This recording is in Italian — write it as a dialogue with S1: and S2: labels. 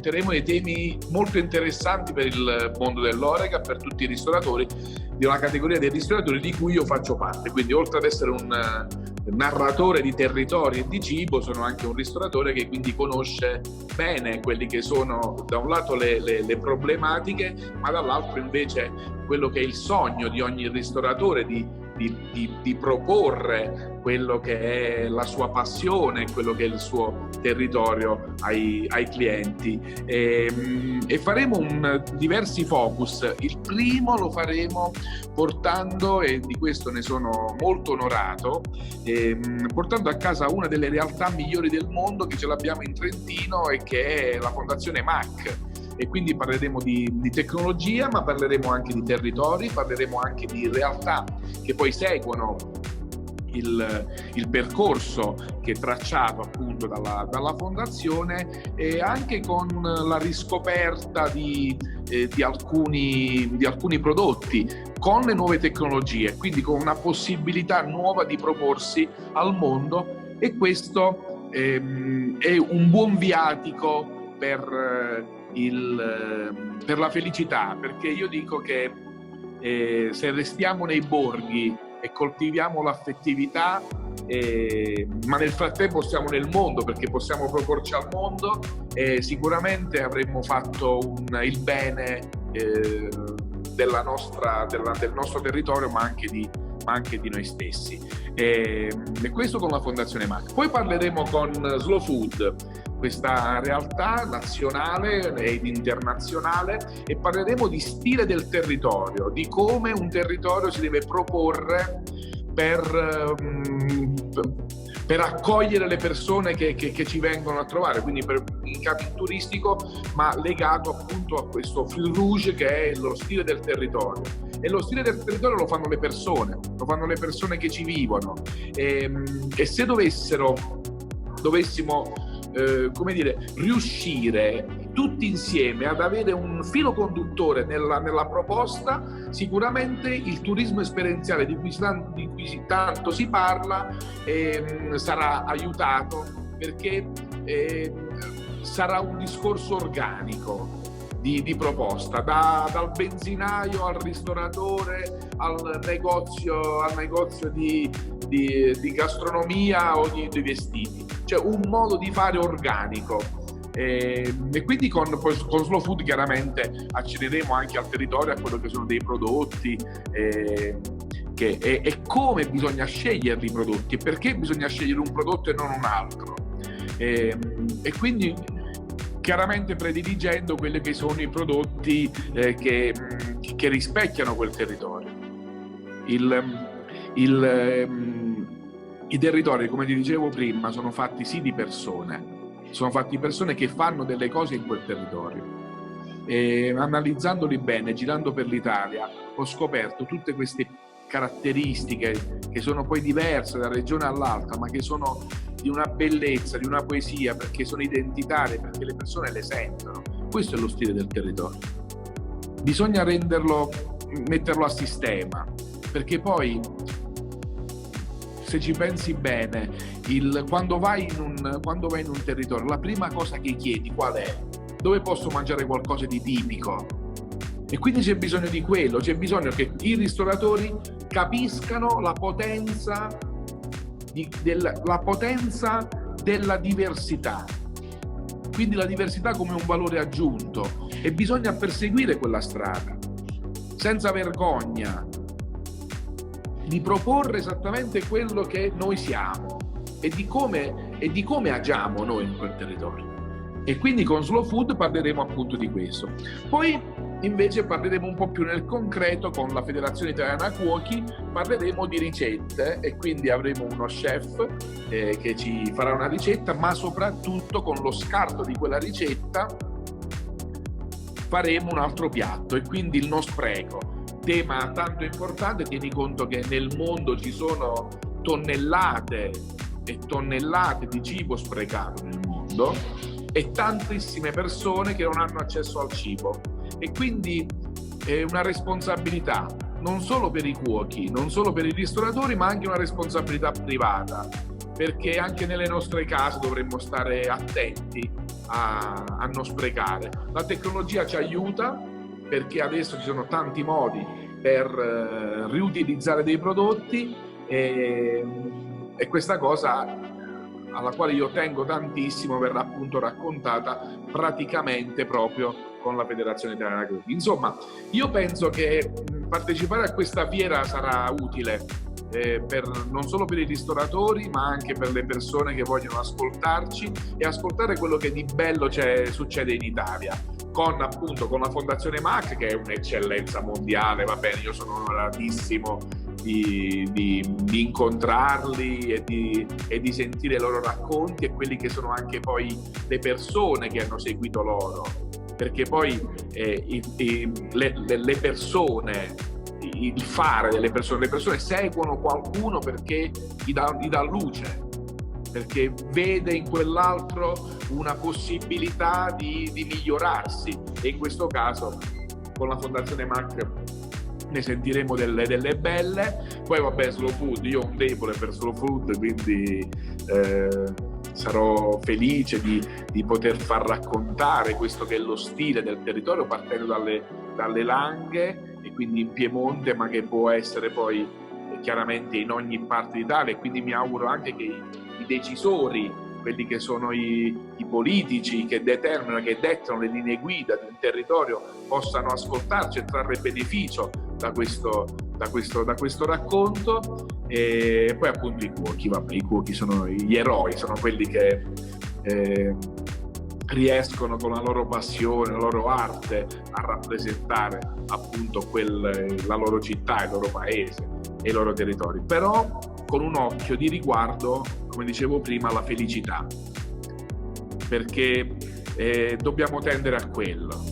S1: tratteremo dei temi molto interessanti per il mondo dell'Horeca, per tutti i ristoratori, di una categoria dei ristoratori di cui io faccio parte. Quindi oltre ad essere un narratore di territori e di cibo, sono anche un ristoratore che quindi conosce bene quelli che sono da un lato le problematiche, ma dall'altro invece quello che è il sogno di ogni ristoratore di proporre quello che è la sua passione, quello che è il suo territorio ai clienti. E faremo diversi focus. Il primo lo faremo portando, e di questo ne sono molto onorato, portando a casa una delle realtà migliori del mondo che ce l'abbiamo in Trentino e che è la Fondazione MAC. E quindi parleremo di tecnologia, ma parleremo anche di territori, parleremo anche di realtà che poi seguono il percorso che è tracciato appunto dalla fondazione, e anche con la riscoperta di alcuni prodotti con le nuove tecnologie, quindi con una possibilità nuova di proporsi al mondo, e questo è un buon viatico per la felicità, perché io dico che se restiamo nei borghi e coltiviamo l'affettività, ma nel frattempo stiamo nel mondo, perché possiamo proporci al mondo, sicuramente avremmo fatto il bene del nostro territorio, ma anche di noi stessi. E questo con la Fondazione MAC. Poi parleremo con Slow Food, questa realtà nazionale ed internazionale, e parleremo di stile del territorio, di come un territorio si deve proporre per accogliere le persone che ci vengono a trovare, quindi in camping turistico, ma legato appunto a questo fil rouge che è lo stile del territorio. E lo stile del territorio lo fanno le persone che ci vivono, e se dovessimo riuscire tutti insieme ad avere un filo conduttore nella proposta, sicuramente il turismo esperienziale di cui tanto si parla sarà aiutato, perché sarà un discorso organico di proposta, dal benzinaio al ristoratore, al negozio di gastronomia o di vestiti, cioè un modo di fare organico. E quindi con Slow Food chiaramente accederemo anche al territorio, a quello che sono dei prodotti, e come bisogna scegliere i prodotti, e perché bisogna scegliere un prodotto e non un altro, e quindi chiaramente prediligendo quelli che sono i prodotti che rispecchiano quel territorio. I territori, come ti dicevo prima, sono fatti sì di persone, sono fatti di persone che fanno delle cose in quel territorio. E analizzandoli bene, girando per l'Italia, ho scoperto tutte queste caratteristiche che sono poi diverse da regione all'altra, ma che sono di una bellezza, di una poesia, perché sono identitarie, perché le persone le sentono. Questo è lo stile del territorio. Bisogna metterlo a sistema, perché poi, se ci pensi bene, quando vai in un territorio, la prima cosa che chiedi qual è? Dove posso mangiare qualcosa di tipico? E quindi c'è bisogno di quello, c'è bisogno che i ristoratori capiscano la potenza della diversità, quindi la diversità come un valore aggiunto, e bisogna perseguire quella strada senza vergogna di proporre esattamente quello che noi siamo e di come agiamo noi in quel territorio. E quindi con Slow Food parleremo appunto di questo. Poi invece parleremo un po' più nel concreto con la Federazione Italiana Cuochi, parleremo di ricette, e quindi avremo uno chef che ci farà una ricetta, ma soprattutto con lo scarto di quella ricetta faremo un altro piatto, e quindi il non spreco. Tema tanto importante, tieni conto che nel mondo ci sono tonnellate e tonnellate di cibo sprecato nel mondo, e tantissime persone che non hanno accesso al cibo, e quindi è una responsabilità non solo per i cuochi, non solo per i ristoratori, ma anche una responsabilità privata, perché anche nelle nostre case dovremmo stare attenti a non sprecare. La tecnologia ci aiuta perché adesso ci sono tanti modi per riutilizzare dei prodotti e questa cosa alla quale io tengo tantissimo verrà appunto raccontata praticamente proprio con la Federazione Italiana Crudi. Insomma, io penso che partecipare a questa fiera sarà utile non solo per i ristoratori ma anche per le persone che vogliono ascoltarci e ascoltare quello che di bello succede in Italia con la Fondazione MAC, che è un'eccellenza mondiale. Va bene, io sono onoratissimo di incontrarli e di sentire i loro racconti e quelli che sono anche poi le persone che hanno seguito loro, perché poi le persone, il fare delle persone, le persone seguono qualcuno perché gli dà luce, perché vede in quell'altro una possibilità di migliorarsi, e in questo caso con la Fondazione MAC ne sentiremo delle belle. Poi vabbè, Slow Food, io ho un debole per Slow Food, quindi sarò felice di poter far raccontare questo che è lo stile del territorio, partendo dalle Langhe e quindi in Piemonte, ma che può essere poi chiaramente in ogni parte d'Italia. E quindi mi auguro anche che i decisori, quelli che sono i politici che dettano le linee guida di un territorio, possano ascoltarci e trarre beneficio da questo racconto. E poi appunto i cuochi sono gli eroi, sono quelli che riescono con la loro passione, la loro arte a rappresentare appunto la loro città, il loro paese e i loro territori, però con un occhio di riguardo, come dicevo prima, alla felicità, perché dobbiamo tendere a quello.